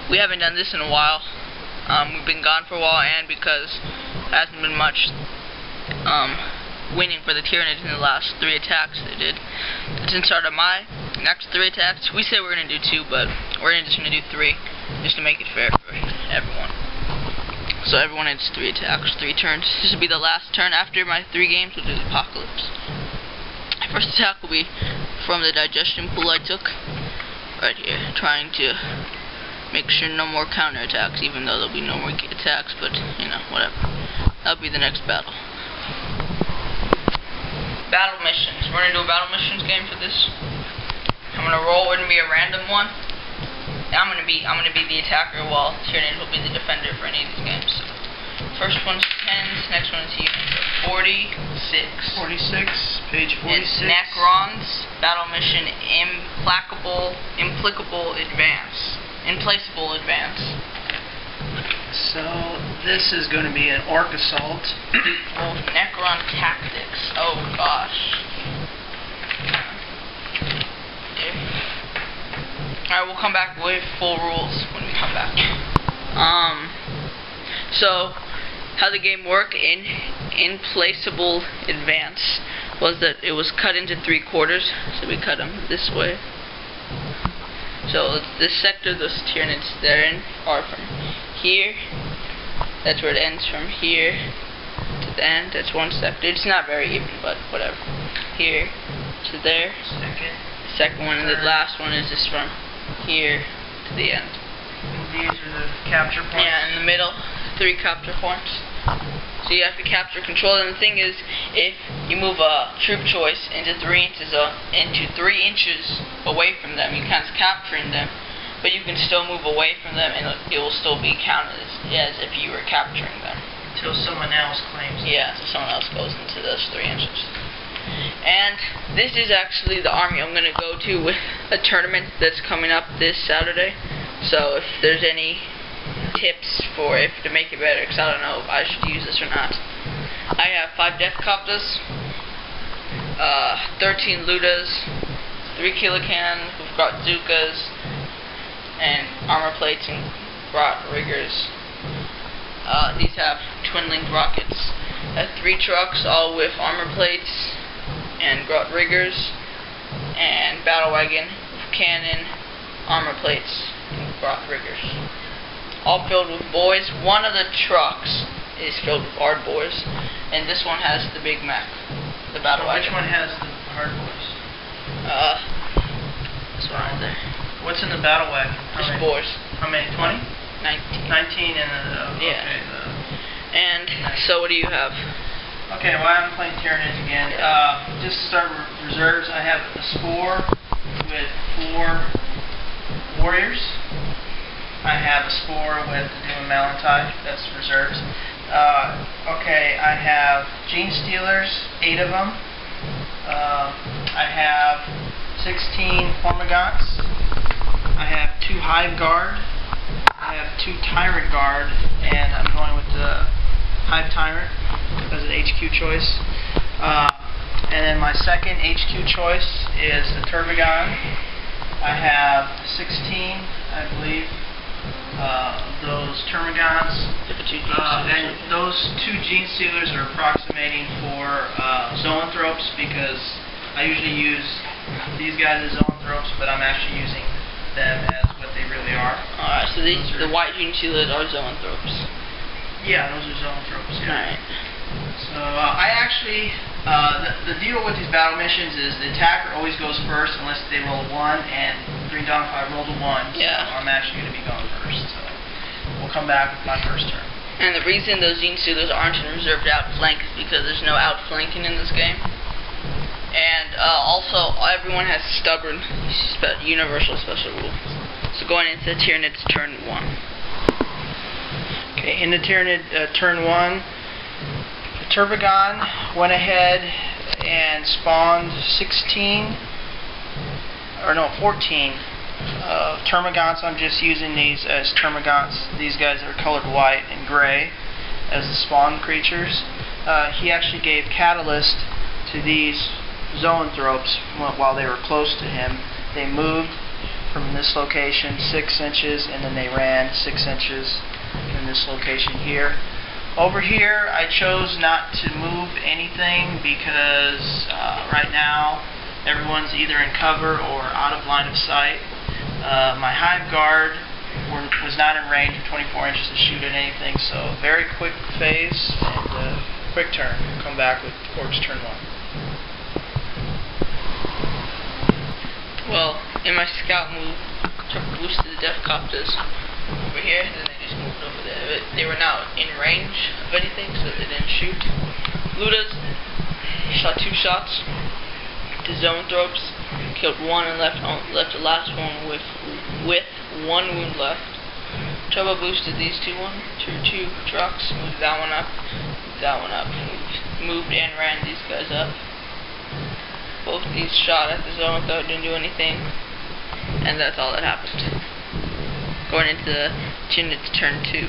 we haven't done this in a while. We've been gone for a while, and because there hasn't been much winning for the Tyranids in the last 3 attacks they did. Since started my next 3 attacks, we said we're going to do 2, but we're just going to do 3, just to make it fair for everyone. So everyone has 3 attacks, 3 turns. This will be the last turn. After my 3 games, we'll do the Apocalypse. First attack will be from the digestion pool I took, right here, trying to make sure no more counter attacks, even though there'll be no more attacks, but, you know, whatever. That'll be the next battle. Battle missions. We're gonna do a battle missions game for this. I'm gonna roll. We're gonna be a random one. I'm gonna be the attacker, while Tyranids will be the defender for any of these games. So, first one's 10s. Next one is even. So 46. 46. Page 46. It's necrons. Battle mission. Implacable advance. Implacable advance. So this is going to be an Ork assault. Oh, necron tactics. Oh gosh. Alright, we'll come back with full rules when we come back. So how the game worked in implacable advance was that it was cut into 3 quarters. So we cut them this way. So this sector those Tyranids they're in are from here. That's where it ends, from here to the end. That's one sector. It's not very even, but whatever. Here to there. The second one, and the last one is just from here to the end. And these are the capture points. Yeah, in the middle, 3 capture points. So you have to capture control. And the thing is, if you move a troop choice into 3 inches away from them, you can't capturing them, but you can still move away from them, and it will still be counted as if you were capturing them. Until someone else claims it. Yeah, so someone else goes into those 3 inches. And this is actually the army I'm going to go to with a tournament that's coming up this Saturday. So if there's any tips for to make it better, because I don't know if I should use this or not. I have 5 Death Copters, 13 Ludas, 3 Kilocan, we've got Zukas, and armor plates and grot riggers. These have twin-linked rockets. I have 3 trucks, all with armor plates and grot riggers, and battle wagon with cannon, armor plates, and grot riggers. All filled with boys. One of the trucks is filled with hard boys, and this one has the Big Mac, the battle wagon. Which one has the hard boys? This one right there. What's in the battle wagon? Just boys. How many? 20? 19. 19 and yeah. Okay. And so what do you have? Okay, well, I'm playing Tyranids again. Just to start reserves, I have a Spore with 4 warriors. I have a Spore with the Doom Malantai, that's reserves. Okay, I have Gene Stealers, 8 of them. I have 16 Hormagaunts. I have 2 Hive Guard. I have 2 Tyrant Guard, and I'm going with the Hive Tyrant as an HQ choice. And then my second HQ choice is the Turbogon. I have 16, I believe, those Termagants, and those 2 Gene Stealers are approximating for Zoanthropes, because I usually use these guys as Zoanthropes, but I'm actually using them as what they really are. Alright, so the white Gene Stealers are Zoanthropes. Yeah, those are Zoanthropes. Yeah. Alright. So I actually, the deal with these battle missions is the attacker always goes first unless they roll a 1, and Greendawnify rolled a 1, so yeah. I'm actually going to be going first. So we'll come back with my first turn. And the reason those Gene Stealers aren't in reserved outflank is because there's no outflanking in this game. And also, everyone has stubborn universal special rules. So going into Tyranids turn 1. Okay, in the Tyranid turn 1, the Turbogon went ahead and spawned 14 Termagants. I'm just using these as Termagants. These guys are colored white and gray as the spawn creatures. He actually gave Catalyst to these Zoanthropes while they were close to him. They moved from this location 6 inches, and then they ran 6 inches in this location here. Over here, I chose not to move anything because right now everyone's either in cover or out of line of sight. My hive guard was not in range of 24 inches to shoot at anything, so very quick phase and quick turn. We'll come back with Orks turn 1. Well, in my scout move, took boosted the Deathcopters over here, and then they just moved over there. They were not in range of anything, so they didn't shoot. Ludas shot 2 shots to zoanthropes, killed 1 and left the last one with 1 wound left. Turbo boosted these two trucks, moved that one up, moved and ran these guys up. Both these shot at the zoanthrop, didn't do anything, and that's all that happened. Going into the Tyranids turn 2.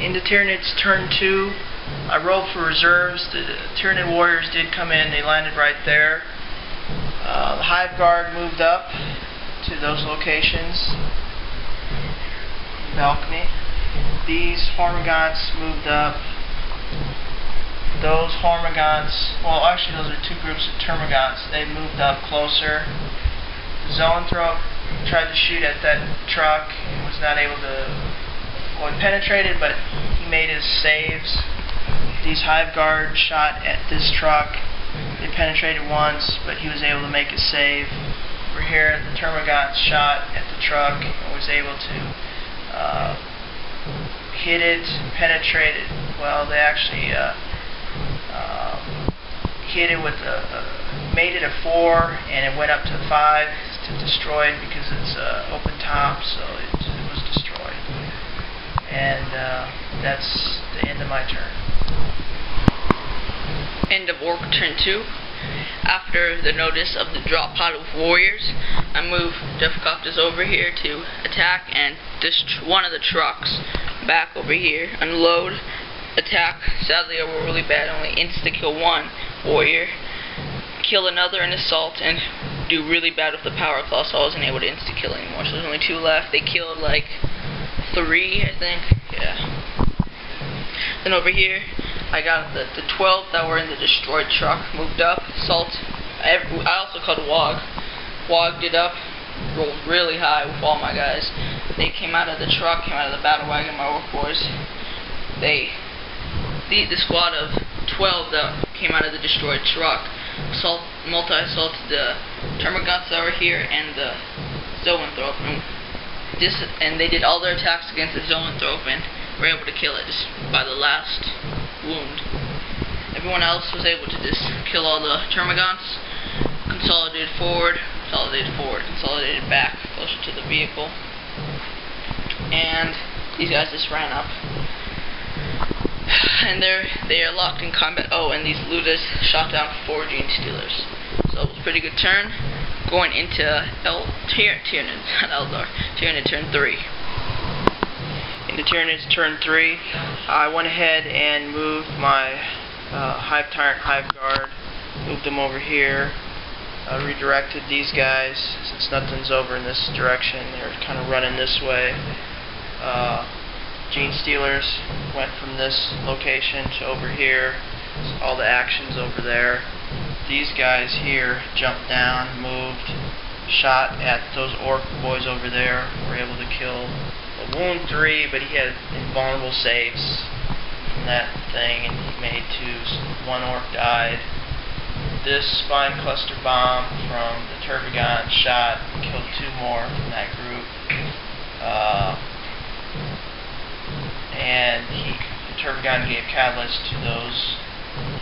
Into Tyranids turn 2, I rolled for reserves. The Tyranid warriors did come in, they landed right there. The hive guard moved up to those locations. Balcony. These hormagaunts moved up. Those hormagaunts, well actually those are 2 groups of termagaunts, they moved up closer. The zoanthrope tried to shoot at that truck and was not able to, well he penetrated but he made his saves. These hive guard shot at this truck, they penetrated once but he was able to make his save. Over here the termagaunts shot at the truck and was able to hit it, penetrate it. Well they actually hit it with made it a 4 and it went up to 5 to destroy it because it's open top, so it was destroyed. And that's the end of my turn. End of Ork turn 2. After the notice of the drop pod of warriors, I moved Deathcopters over here to attack and one of the trucks back over here, unload, attack. Sadly I rolled really bad, only insta-kill 1 warrior, kill another in assault, and do really bad with the power claw, so I wasn't able to insta-kill anymore, so there's only 2 left. They killed like 3, I think, yeah. Then over here, I got the 12 that were in the destroyed truck, moved up, assault. I also called Wog. Wogged it up, rolled really high with all my guys. They came out of the truck, came out of the battle wagon, my Ork boys. The squad of 12 that came out of the destroyed truck multi-assaulted the termagaunts that were here and the zoanthrope, and they did all their attacks against the zoanthrope and were able to kill it just by the last wound. Everyone else was able to just kill all the termagaunts, consolidated forward, consolidated back closer to the vehicle, and these guys just ran up. And they are locked in combat. Oh, and these looters shot down 4 Gene Stealers. So it was a pretty good turn. Going into Tyranid turn 3. Into Tyranids turn 3, I went ahead and moved my hive guard, moved them over here, redirected these guys since nothing's over in this direction. They're kind of running this way. Gene Stealers went from this location to over here. So all the actions over there. These guys here jumped down, moved, shot at those Ork boys over there. Were able to kill a wound 3, but he had invulnerable saves from that thing, and he made 2. 1 Ork died. This spine cluster bomb from the Tervagon shot, killed 2 more from that group. And the Tervagon gave catalyst to those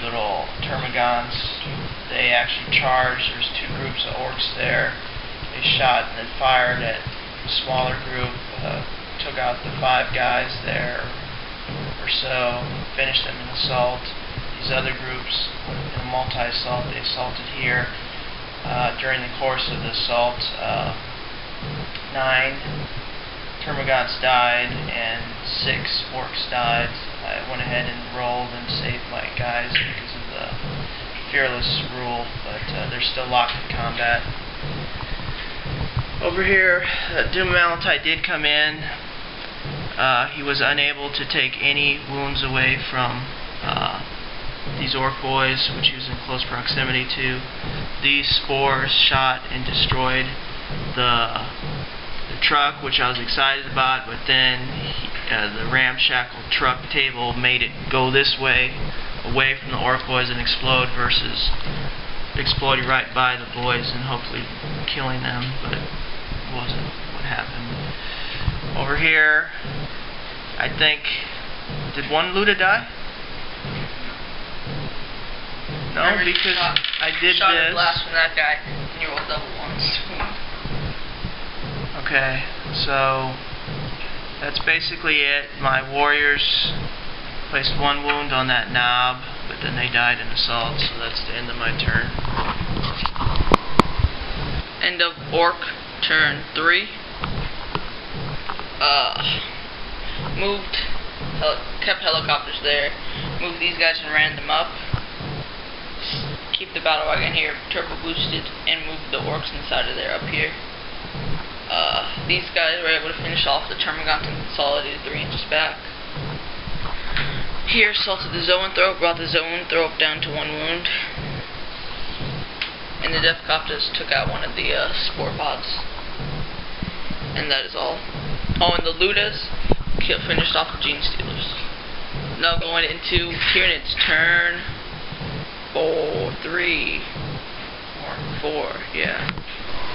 little termagants. They actually charged. There's 2 groups of Orks there. They shot and then fired at a smaller group, took out the 5 guys there or so, finished them in assault. These other groups in a multi-assault, they assaulted here. During the course of the assault, 9 termagants died and 6 Orks died. I went ahead and rolled and saved my guys because of the fearless rule, but they're still locked in combat. Over here, Doom Malantite did come in. He was unable to take any wounds away from these orc boys, which he was in close proximity to. These spores shot and destroyed the truck, which I was excited about, but then the ramshackle truck table made it go this way, away from the orc boys and explode, versus exploding right by the boys and hopefully killing them, but it wasn't what happened. Over here, I think, did one Luda die? No, because I did shot this. A blast from that guy, and you rolled double ones. Okay, so that's basically it. My warriors placed one wound on that knob, but then they died in assault, so that's the end of my turn. End of orc turn 3. Kept helicopters there. Moved these guys and ran them up. Keep the battle wagon here turbo boosted, and moved the orcs inside of there up here. These guys were able to finish off the Termagant and consolidated 3 inches back. Here, assaulted the Zoanthrope, brought the Zoanthrope down to 1 wound. And the Deathcopters took out one of the spore pods. And that is all. Oh, and the Ludas finished off the Gene Stealers. Now going into Tyranids turn 4, yeah.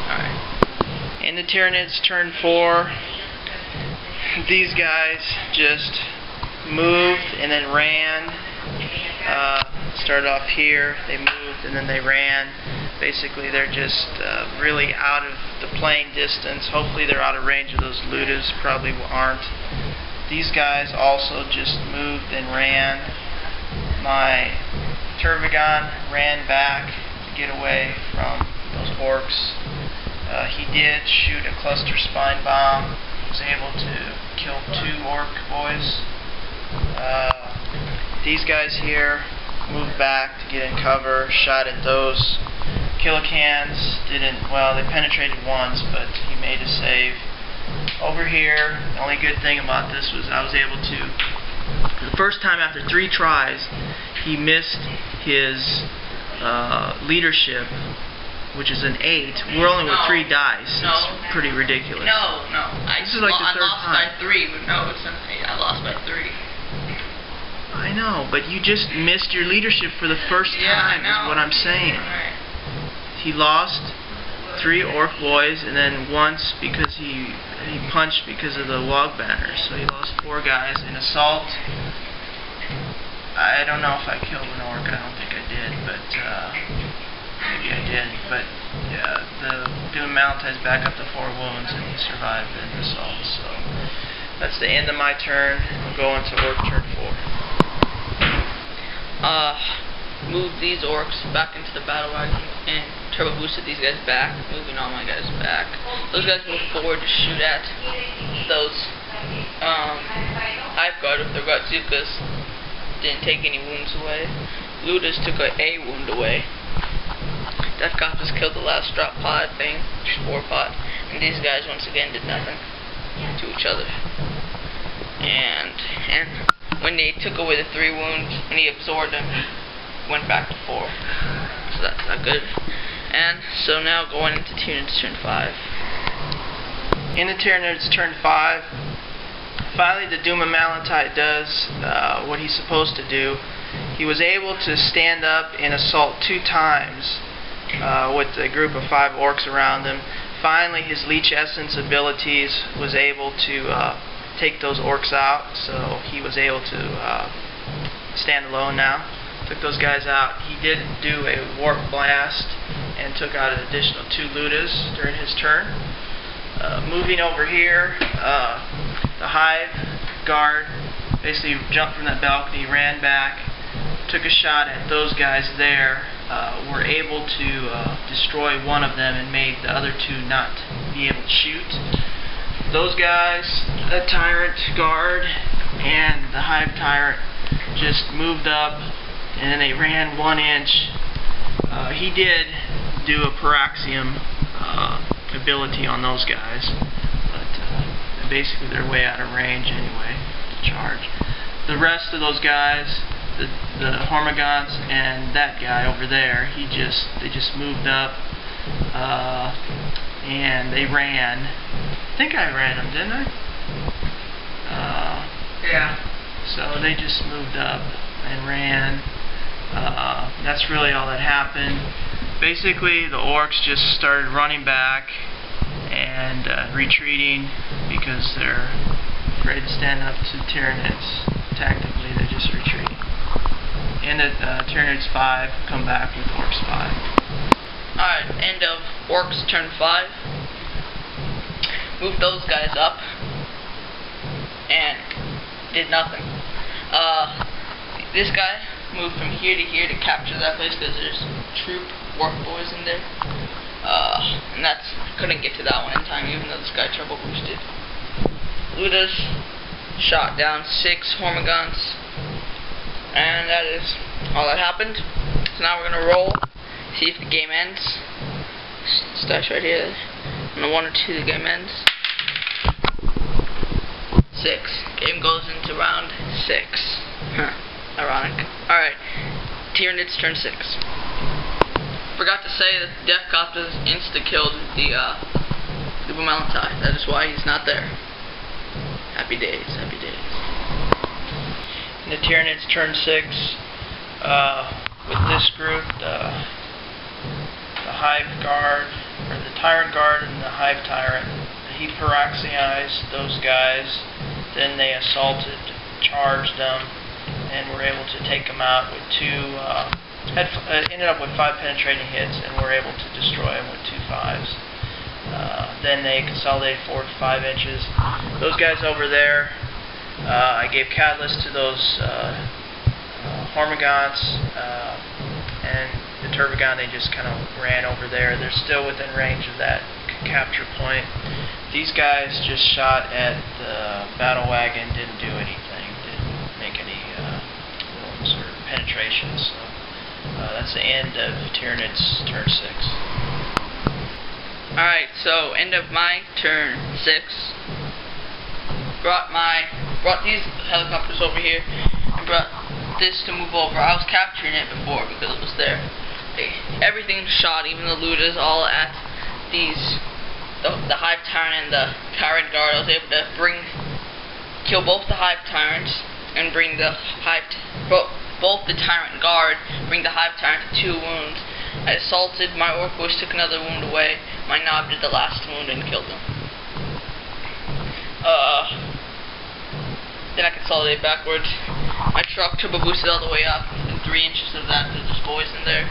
Alright. In the Tyranids turn 4, these guys just moved and then ran. Started off here, they moved and then they ran. Basically they're just really out of the playing distance. Hopefully they're out of range of those Ludas, probably aren't. These guys also just moved and ran. My Termagant ran back to get away from those orcs. He did shoot a cluster spine bomb. He was able to kill 2 orc boys. These guys here moved back to get in cover, shot at those kilocans. Well, they penetrated once, but he made a save. Over here, the only good thing about this was I was able to, for the first time after 3 tries, he missed his leadership, which is an 8. We're only with 3 dice. No. It's pretty ridiculous. No. This is like the third lost time. by 3, but no, it's an 8. I lost by 3. I know, but you just missed your leadership for the first time, is what I'm saying. Right. He lost 3 orc boys, and then once because he punched because of the wog banners. So he lost 4 guys in assault. I don't know if I killed an orc. I don't think I did, but maybe I did. But yeah, the Doom Malantite's back up to 4 wounds, and he survived an assault. So that's the end of my turn. We'll go into orc turn 4. Moved these orcs back into the battle wagon and turbo boosted these guys back, moving all my guys back. Those guys moved forward to shoot at those Hive Guard with their Godzukas. Didn't take any wounds away. Ludas took a wound away. Deathcopters killed the last drop pod thing, spore pod, and these guys once again did nothing to each other. And when they took away the 3 wounds, when he absorbed them, went back to 4. So that's not good. And so now going into Tyranids turn 5. In the Tyranids turn 5, finally the Doom Malantite does what he's supposed to do. He was able to stand up and assault 2 times with a group of 5 orcs around him. Finally his Leech Essence abilities was able to take those orcs out, so he was able to stand alone now. Took those guys out. He did do a Warp Blast and took out an additional 2 Ludas during his turn. Moving over here, the Hive Guard basically jumped from that balcony, ran back, took a shot at those guys there, were able to destroy one of them and made the other 2 not be able to shoot. Those guys, the Tyrant Guard and the Hive Tyrant, just moved up and then they ran 1 inch. He did do a Paraxium ability on those guys, but basically they're way out of range anyway to charge. The rest of those guys, the Hormagaunts and that guy over there, they just moved up and they ran. I think I ran them, didn't I? Yeah. So they just moved up and ran. That's really all that happened. Basically, the Orks just started running back and retreating because they're afraid to stand up to Tyranids. Tactically, they're just retreating. And Tyranids 5 come back with Orks 5. Alright, end of Orks turn 5. Moved those guys up and did nothing. This guy moved from here to here to capture that place because there's troop Ork boys in there. And couldn't get to that one in time, even though this guy turbo boosted. Ludas shot down 6 Hormagaunts, and that is all that happened. So now we're gonna roll, see if the game ends. Stash right here. On a 1 or 2, the game ends. 6. Game goes into round 6. Ironic. Alright. Tyranids turn 6. Forgot to say that Deathcopters insta-killed the Malantine. That is why he's not there. Happy days, happy days. And the Tyranids turn 6 with this group, the Hive Guard, or the Tyrant Guard and the Hive Tyrant. He peroxized those guys, then they assaulted, charged them, and were able to take them out with 2, ended up with 5 penetrating hits, and were able to destroy them with 2 5s. Then they consolidated forward 5 inches. Those guys over there, I gave Catalyst to those Hormagaunts, and the Turbogon, they just kind of ran over there. They're still within range of that capture point. These guys just shot at the battle wagon, didn't do anything, didn't make any wounds or penetrations. So that's the end of Tyranids turn 6. Alright, so end of my turn 6. Brought these helicopters over here and brought this to move over. I was capturing it before because it was there. Everything shot, even the looters, all at the Hive Tyrant and the Tyrant Guard. I was able to kill both the Hive Tyrants and bring the both the Tyrant Guard, bring the Hive Tyrant to 2 wounds. I assaulted, my Ork Boys took another wound away, my Knob did the last wound and killed him. Then I consolidated backwards. My truck turbo boosted all the way up, and 3 inches of that, there's boys in there.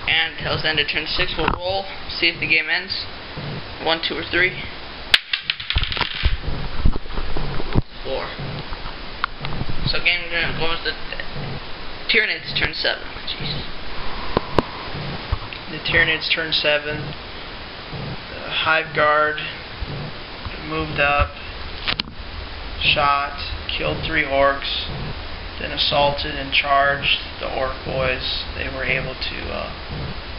And that was the end of turn 6. We'll roll, see if the game ends. 1, 2, or 3. 4. So game goes to Tyranids turn 7. Jeez. The Tyranids turn 7. The Hive Guard moved up, shot, killed 3 Orks, then assaulted and charged the Ork boys. They were able to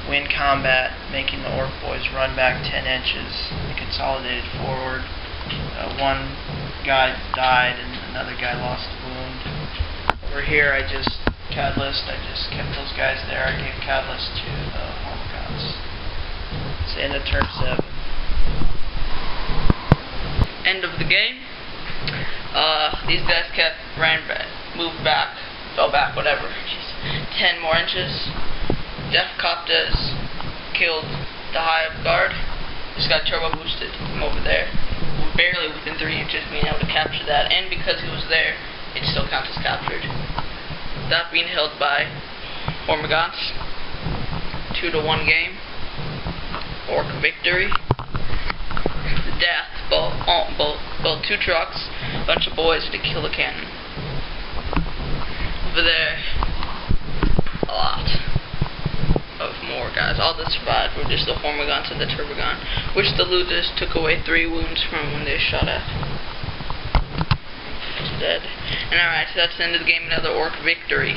win combat, making the Ork boys run back 10 inches. They consolidated forward. 1 guy died and another guy lost a wound. Over here I just kept those guys there. I gave Catalyst to the Hormagaunts. It's the end of turn 7. End of the game. These guys moved back, fell back, whatever. Jeez. 10 more inches. Deathcopters killed the Hive Guard. Just got turbo boosted from over there. We're barely within 3 inches being able to capture that, and because he was there, it still counts as captured. That being held by Hormagaunts. 2-1 game. Ork victory. Death, both 2 trucks, a bunch of boys to kill the cannon. Over there, a lot of more guys. All that survived were just the Hormagaunts and the Turbogon, which the looters took away 3 wounds from when they were shot at. Dead. And alright, so that's the end of the game, another Ork victory.